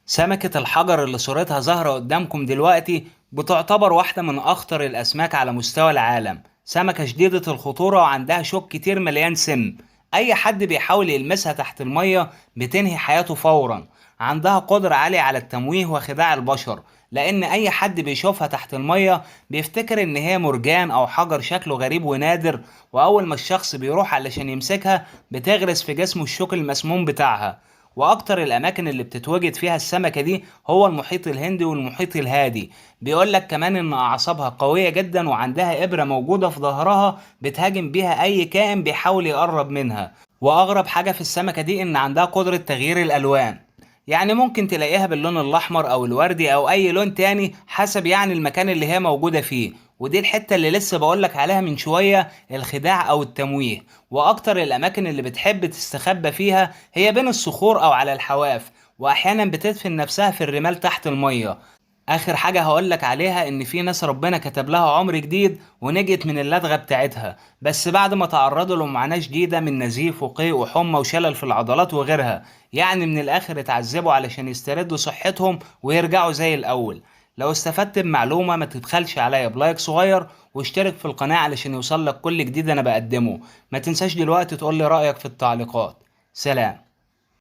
سمكة الحجر اللي صورتها ظاهرة قدامكم دلوقتي بتعتبر واحدة من أخطر الأسماك على مستوى العالم. سمكة شديدة الخطورة وعندها شوك كتير مليان سم. أي حد بيحاول يلمسها تحت المية بتنهي حياته فورا. عندها قدرة عالية على التمويه وخداع البشر، لأن أي حد بيشوفها تحت المية بيفتكر إن هي مرجان أو حجر شكله غريب ونادر، وأول ما الشخص بيروح علشان يمسكها بتغرس في جسمه الشوك المسموم بتاعها. واكتر الاماكن اللي بتتواجد فيها السمكة دي هو المحيط الهندي والمحيط الهادي. بيقول لك كمان ان اعصابها قوية جدا وعندها ابرة موجودة في ظهرها بتهاجم بيها اي كائن بيحاول يقرب منها. واغرب حاجة في السمكة دي ان عندها قدرة تغيير الالوان، يعني ممكن تلاقيها باللون الاحمر او الوردي او اي لون تاني حسب يعني المكان اللي هي موجودة فيه. ودي الحتة اللي لسه بقولك عليها من شوية، الخداع او التمويه. واكتر الاماكن اللي بتحب تستخبى فيها هي بين الصخور او على الحواف، واحيانا بتدفن نفسها في الرمال تحت المية. اخر حاجة هقولك عليها ان في ناس ربنا كتب لها عمر جديد ونجت من اللدغة بتاعتها، بس بعد ما تعرضوا لمعاناة جديدة من نزيف وقيء وحمى وشلل في العضلات وغيرها. يعني من الاخر اتعذبوا علشان يستردوا صحتهم ويرجعوا زي الاول. لو استفدت بمعلومة ما تبخلش عليا بلايك صغير واشترك في القناة علشان يوصلك كل جديد انا بقدمه. ما تنساش دلوقتي تقولي رأيك في التعليقات. سلام.